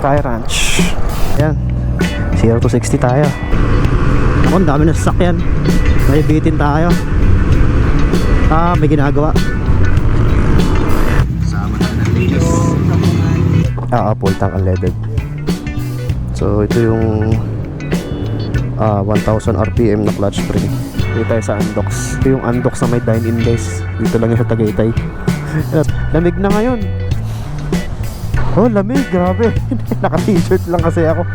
Sky Ranch. Ayan, 0 to 60 tayo. Ako, ang dami na sasakyan. May bitin tayo. May ginagawa. Sama na ng linis. Full tank unleaded. So ito yung 1000 RPM na clutch spring. Dito tayo sa Andox. Ito yung Andox na may dine-in guys. Dito lang yung sa Tagaytay. Lamig na ngayon. Oh, lamig, grabe. Naka-t-shirt lang kasi ako.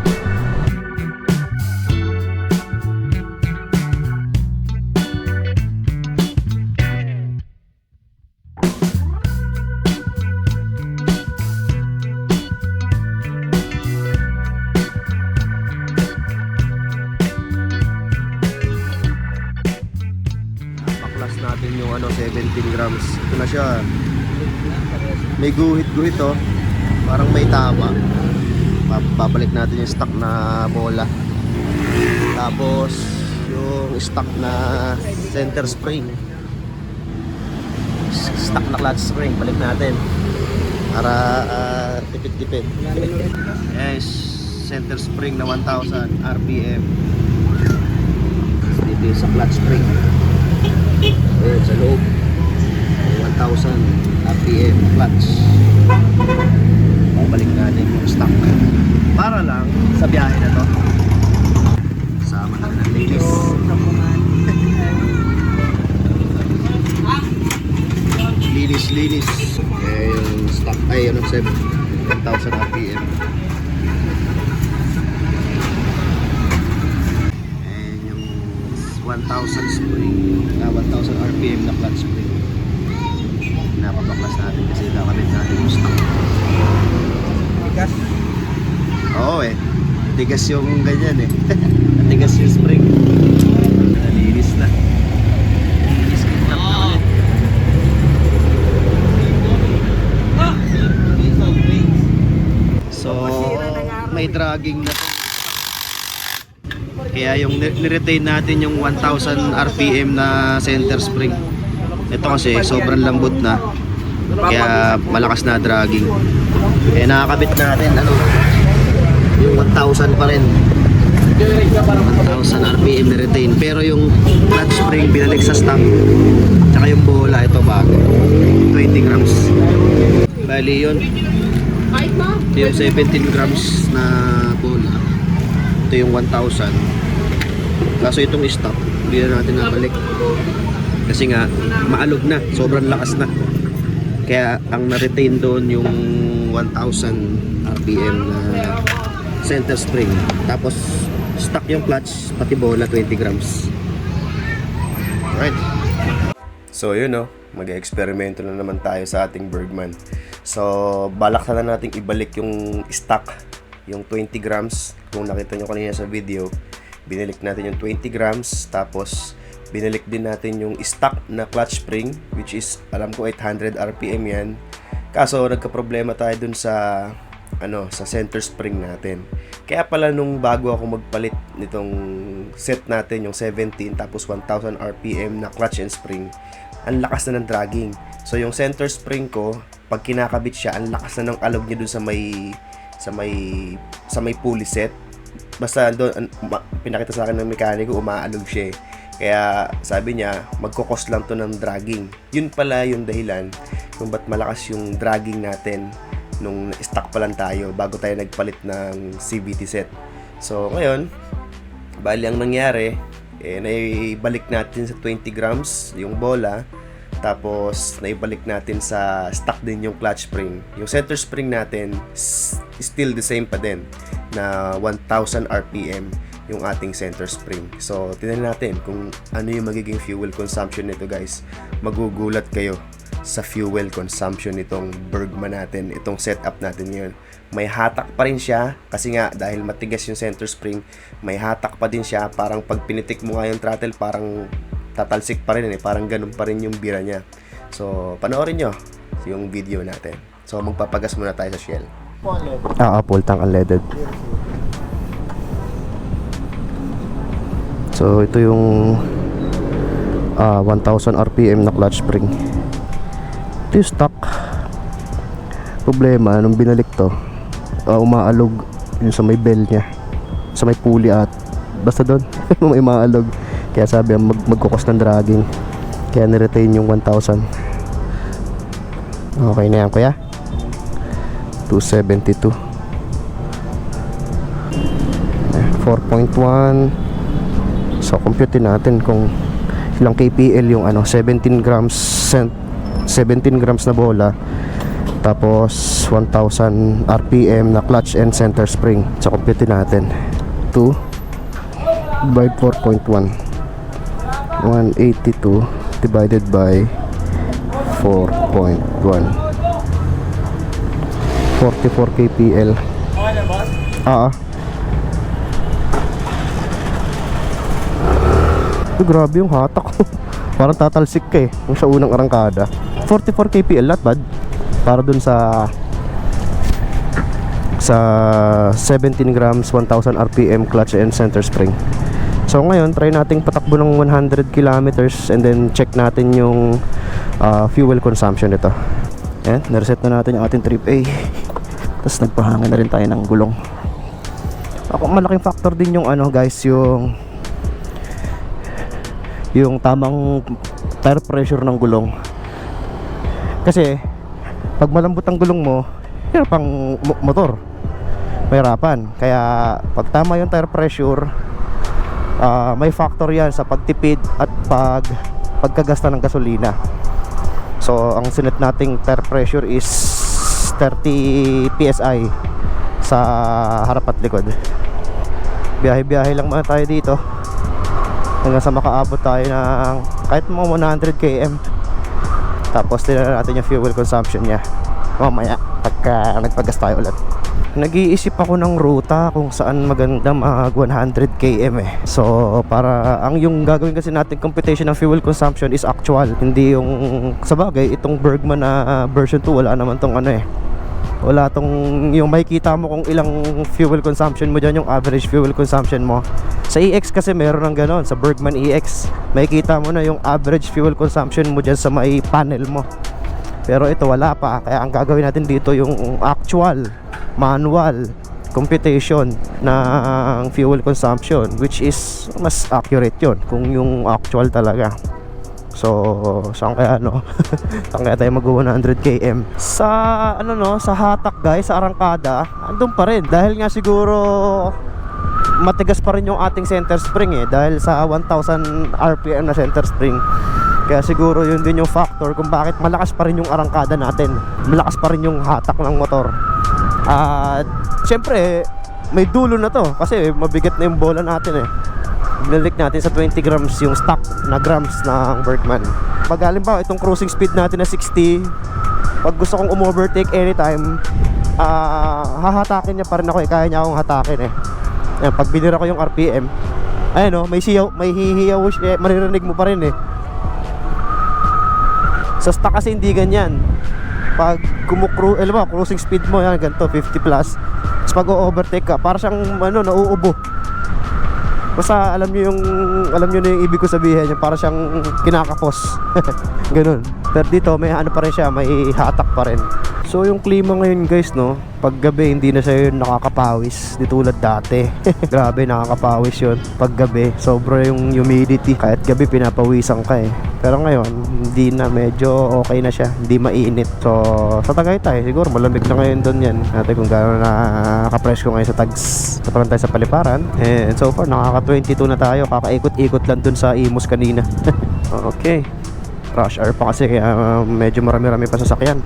Baklas natin yung 17 grams. Ito na siya. May guhit-guhit oh. Parang may tama. Babalik natin yung stock na bola. Tapos yung stock na center spring. Stock na clutch spring, balik natin. Para tipid-tipid. Yes, center spring na 1000 RPM. Dito sa clutch spring. Ayan, sa loob 1000 RPM clutch. Babalik natin yung stock para lang sa biyahe na to. Sama na ng linis. Linis. Yung stock ay 1000 RPM. And yung 1000 spring 1000 RPM na clutch spring. Napabaklas natin kasi kakabit natin yung stock. Tigas? Oo tigas yung ganyan tigas yung spring. Nalinis na. Linis na ulit. So may dragging na to. Kaya yung niretain natin yung 1000 RPM na center spring. Ito kasi sobrang lambot na. Kaya malakas na dragging. Nakakabit natin yung 1000 pa rin. 1000 RPM na retain. Pero yung clutch spring binalik sa stock. Tsaka yung bola ito bago. 20 grams. Bali yun. Ito yung 17 grams na bola. Ito yung 1000. Kaso itong stock hindi na natin nabalik. Kasi nga maalog na, sobrang lakas na. Kaya ang na-retain doon yung 1000 RPM na center spring. Tapos stock yung clutch, pati bola 20 grams. Alright. So yun mag-eksperimento na naman tayo sa ating Bergman. So balak na natin ibalik yung stock, yung 20 grams. Kung nakita nyo kanina sa video, binalik natin yung 20 grams. Tapos binalik din natin yung stock na clutch spring, which is alam ko 800 RPM yan. Kaso nagka-problema tayo dun sa sa center spring natin. Kaya pala nung bago ako magpalit nitong set natin, yung 17 tapos 1000 RPM na clutch and spring, ang lakas na ng dragging. So yung center spring ko, pag kinakabit siya, ang lakas na ng alog niya dun sa may pulley set. Basta doon pinakita sa akin ng mekaniko, umaalog siya Kaya sabi niya, magkukos lang to ng dragging. Yun pala yung dahilan kung ba't malakas yung dragging natin nung stock pa lang tayo bago tayo nagpalit ng CVT set. So ngayon, bali ang nangyari, naibalik natin sa 20 grams yung bola. Tapos naibalik natin sa stock din yung clutch spring. Yung center spring natin still the same pa din na 1000 RPM yung ating center spring. So tingnan natin kung ano yung magiging fuel consumption nito, guys. Magugulat kayo sa fuel consumption nitong Bergman natin, itong setup natin ngayon. May hatak pa rin siya kasi nga dahil matigas yung center spring, may hatak pa din siya. Parang pag pinitik mo nga yung throttle, parang tatalsik pa rin parang ganun pa rin yung bira niya. So panoorin nyo yung video natin. So magpapagas muna tayo sa Shell. Full tank unleaded. So ito yung 1000 RPM na clutch spring. Ito yung stock. Problema nung binalik to, umaalog yung sa may bell niya, sa may pulley at basta doon may umaalog. Kaya sabi magkukos ng dragging, kaya niretain yung 1,000. Okay na yan kuya. 272 4.1. So compute natin kung ilang kpl yung 17 grams 17 grams na bola, tapos 1,000 rpm na clutch and center spring. So compute natin 2 by 4.1, 182 divided by 4.1, 44 kpl. Grabe yung hatak. Parang tatalsik ka yung sa unang arangkada. 44 kpl, not bad para dun sa 17 grams 1,000 rpm clutch and center spring. So ngayon try nating patakbo ng 100 kilometers and then check natin yung fuel consumption nito. Ayan, nareset na natin yung ating trip A. Tapos nagpahangin na rin tayo ng gulong. Ako, malaking factor din yung guys, yung tamang tire pressure ng gulong. Kasi pag malambot ang gulong mo, hirap ang motor, mahirapan. Kaya pag tama yung tire pressure, may factor yan sa pagtipid at pagkagasta ng gasolina. So ang sinet nating tire pressure is 30 PSI sa harap at likod. Biyahe-biyahe lang muna tayo dito hanggang sa makaabot tayo ng kahit mga 100 km. Tapos tingnan natin yung fuel consumption niya mamaya pagka nagpagas tayo ulit. Nag-iisip ako ng ruta kung saan maganda mag 100 km So para yung gagawin kasi natin computation ng fuel consumption is actual, hindi yung sabagay itong Bergman na version 2 wala naman tong wala tong yung makikita mo kung ilang fuel consumption mo dyan, yung average fuel consumption mo. Sa EX kasi meron ng ganon, sa Bergman EX makikita mo na yung average fuel consumption mo dyan sa may panel mo. Pero ito wala pa, kaya ang gagawin natin dito yung actual manual computation ng fuel consumption, which is mas accurate yun kung yung actual talaga. So saan kaya saan kaya tayo mag 100 km sa sa hatak guys, sa arangkada andun pa rin, dahil nga siguro matigas pa rin yung ating center spring dahil sa 1,000 rpm na center spring. Kaya siguro yun din yung factor kung bakit malakas pa rin yung arangkada natin, malakas pa rin yung hatak ng motor. At syempre may dulo na to kasi mabigat na yung bola natin Binalik natin sa 20 grams yung stock na grams ng Bergman. Pag halimbawa itong cruising speed natin na 60, pag gusto kong umovertake anytime, hahatakin niya pa rin ako kaya niya akong hatakin Ayan, pag binira ko yung RPM, ayun may siyaw, may hihiyaw, maririnig mo pa rin Sa stock kasi hindi ganyan. Pag cruising speed mo yan ganito 50 plus, tapos pag o-overtake ka para siyang nauubo. Basta alam nyo na yung ibig ko sabihin, yung para siyang kinakapos. Ganun. Pero dito may pa rin siya, may hatak pa rin. So yung klima ngayon guys pag gabi hindi na siya yung nakakapawis di tulad dati. Grabe nakakapawis yun pag gabi, sobra yung humidity, kahit gabi pinapawisan ka Pero ngayon hindi na, medyo okay na siya, hindi mainit. So sa Tagaytay siguro malamig na ngayon doon yan. Natin kung gaano nakaka-fresh ko ngayon sa Tags. Tapalan tayo sa Paliparan, and so far nakaka-22 na tayo, kakaikot-ikot lang dun sa Imus kanina. Okay, rush hour pa kasi kaya medyo marami-rami pa sasakyan.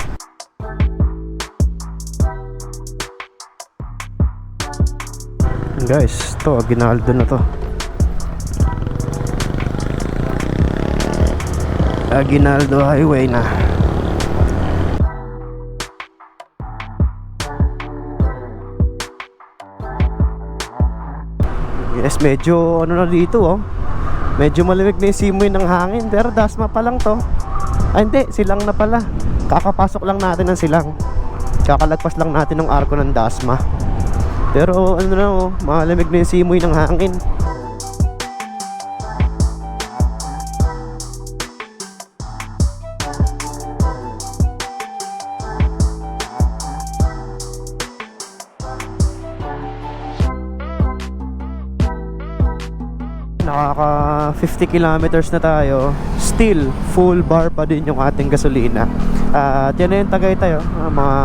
Guys, to Aguinaldo na to. Aguinaldo Highway na. Yes, medyo na dito medyo malamig na yung simoy ng hangin, pero dasma pa lang to. Hindi, silang na pala. Kakapasok lang natin ng silang, kakalagpas lang natin ng arko ng dasma. Pero malamig na yung simoy ng hangin. nakaka 50 kilometers na tayo, still full bar pa din yung ating gasolina. At yan na yung Tagaytay, mga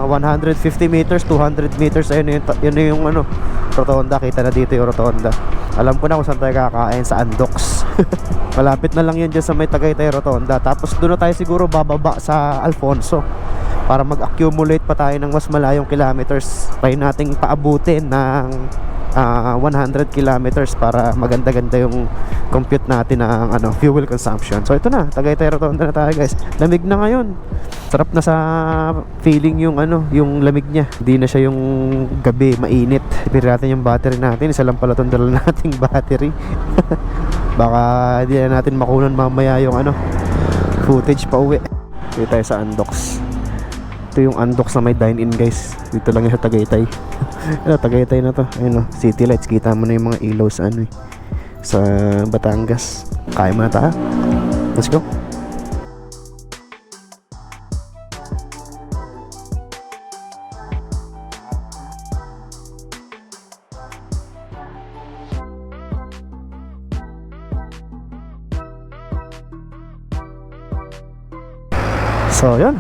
150 meters, 200 meters, yun na yung ano, rotonda. Kita na dito yung rotonda. Alam ko na kung saan tayo kakain, sa Andox. Malapit na lang yun dyan sa may Tagaytay rotonda. Tapos doon na tayo siguro bababa sa Alfonso para mag-accumulate pa tayo ng mas malayong kilometers. Try nating paabutin ng 100 kilometers para maganda-ganda yung compute natin ng fuel consumption. So ito na, Tagaytay rotonda na tayo guys. Lamig na ngayon. Sarap na sa feeling yung yung lamig niya. Hindi na siya yung gabi mainit. Ipir natin yung battery natin. Isa lang pala itong dala nating battery. Baka hindi na natin makunan mamaya yung footage pa uwi. Dito tayo sa Andox. Ito yung Andox na may dine-in guys. Dito lang yung sa Tagaytay. Tagaytay na to. Ayun city lights. Kita mo na yung mga ilaw sa sa Batangas. Kaya mo na tayo. Let's go. So yun.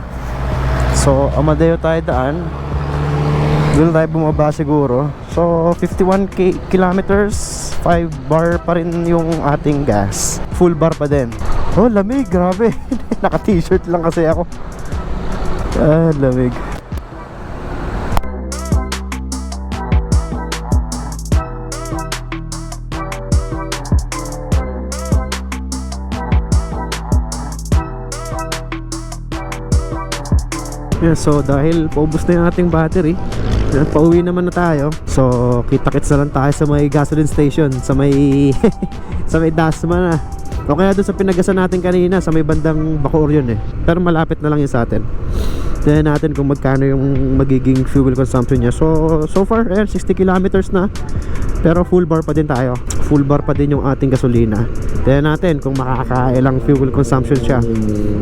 So Amadeo tayo daan. Doon tayo bumaba siguro. So 51 kilometers, 5 bar pa rin yung ating gas. Full bar pa din. Oh lamig, grabe. Naka t-shirt lang kasi ako. Lamig. Yeah, so dahil paubos na yung ating battery, pauwi naman na tayo. So kita-kits na lang tayo sa may gasoline station, sa may sa may Dasma na. O kaya doon sa pinagasan natin kanina, sa may bandang Bacoor yun pero malapit na lang yun sa atin. Tignan natin kung magkano yung magiging fuel consumption niya. So far 60 kilometers na, pero full bar pa din tayo. Full bar pa din yung ating gasolina. Tignan natin kung makakailang fuel consumption siya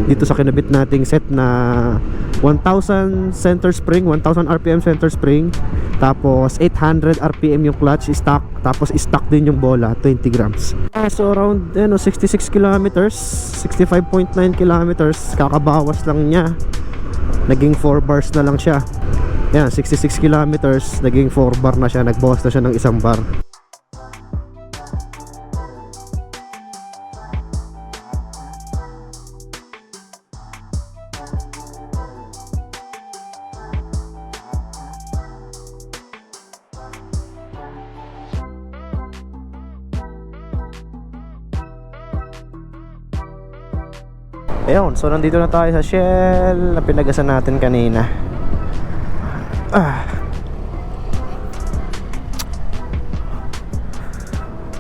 dito sa kinabit nating set na 1,000 center spring, 1,000 RPM center spring, tapos 800 RPM yung clutch stock, tapos stock din yung bola 20 grams. So around 66 kilometers, 65.9 kilometers, kakabawas lang niya. Naging 4 bars na lang siya. Yan, 66 kilometers, naging 4 bar na siya, nagbawas na siya ng isang bar. Ayun, so nandito na tayo sa Shell na pinagasan natin kanina.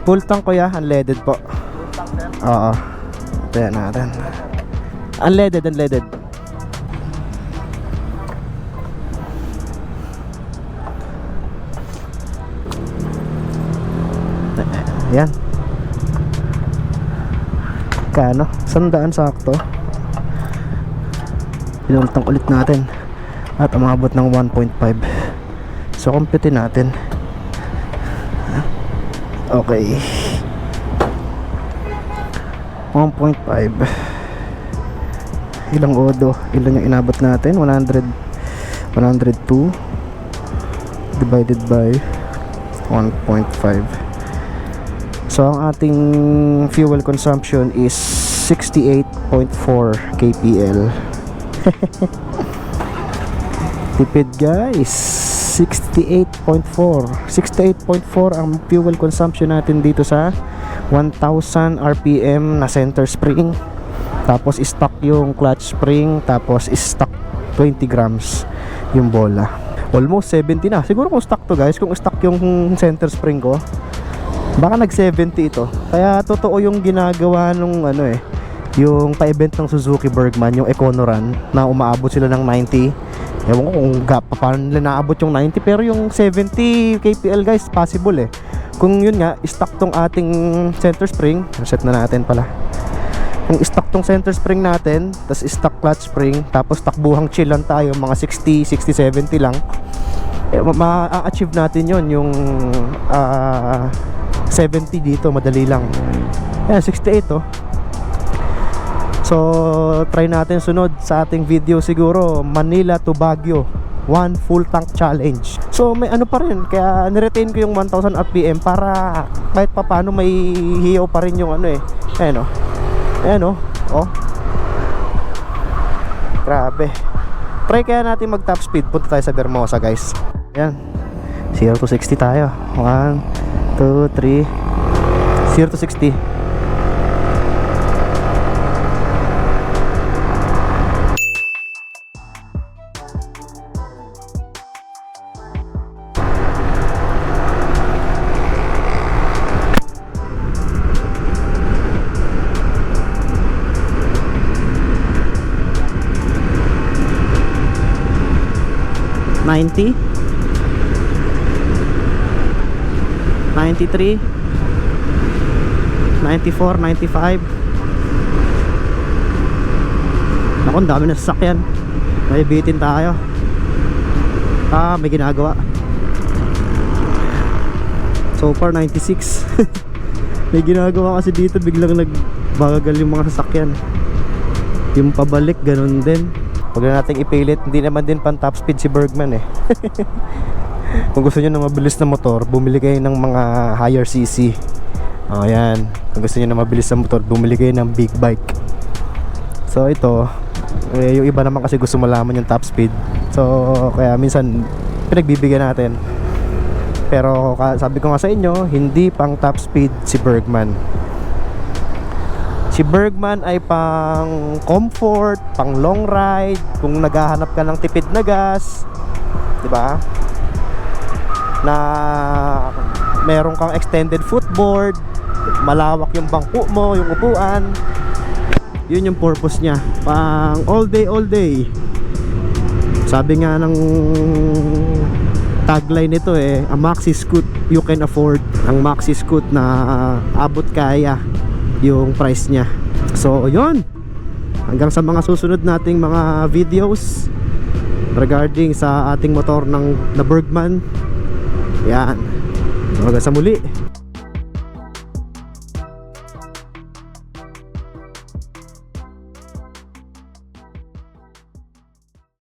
Full tank ko ya, unleaded po. Oo. Ito natin. Unleaded. Ayan. Kano? 100 sakto. Pinultang ulit natin at umabot ng 1.5. So compute natin. Okay, 1.5. Ilang odo? Ilan yung inabot natin? 102 divided by 1.5. So ang ating fuel consumption is 68.4 kpl. Tipid guys, 68.4 ang fuel consumption natin dito sa 1,000 RPM na center spring, tapos stock yung clutch spring, tapos stock 20 grams yung bola. Almost 70 na siguro kung stock to guys. Kung stock yung center spring ko, baka nag 70 ito. Kaya totoo yung ginagawa nung yung pa-event ng Suzuki Bergman, yung Econoran, na umaabot sila ng 90. Ewan ko kung paano nila naabot yung 90, pero yung 70 kpl guys, possible kung yun nga, stock tong ating center spring. Reset na natin pala. Kung stock tong center spring natin, tas stock clutch spring, tapos takbuhang chill lang tayo, mga 60, 70 lang, ma-achieve natin yon yung 70 dito, madali lang. Ayan, 68 oh. So, try natin sunod sa ating video siguro, Manila to Baguio, 1 full tank challenge. So, may ano pa rin, kaya niretain ko yung 1000 RPM para kahit pa paano may hiyaw pa rin yung ano eh. Ayan oh. Ayan oh. Oh. Grabe. Try kaya natin mag top speed. Punta tayo sa Vermosa guys. Ayan. 0 to 60 tayo. 1, 2, 3. 0 to 60. $90, 93, 94, 95. Naku, ang dami na sasakyan. May bitin tayo. May ginagawa. So far 96. May ginagawa kasi dito, biglang nagbagal yung mga sasakyan. Yung pabalik ganun din. Huwag na nating ipilit, hindi naman din pan top speed si Bergman eh. Kung gusto niyo ng mabilis na motor, bumili kayo ng mga higher cc. Ayan. Kung gusto niyo ng mabilis na motor, bumili kayo ng big bike. So ito, yung iba naman kasi gusto malaman yung top speed. So kaya minsan pinagbibigyan natin. Pero sabi ko nga sa inyo, hindi pang top speed si Bergman. Si Bergman ay pang comfort, pang long ride, kung naghahanap ka ng tipid na gas, 'di ba? Na meron kang extended footboard, malawak yung bangko mo, yung upuan. 'Yun yung purpose niya. Pang all day all day. Sabi nga ng tagline nito eh, a maxi scoot you can afford. Ang maxi scoot na abot kaya yung price niya. So yun, hanggang sa mga susunod nating mga videos regarding sa ating motor ng na Bergman. Yan, hanggang sa muli.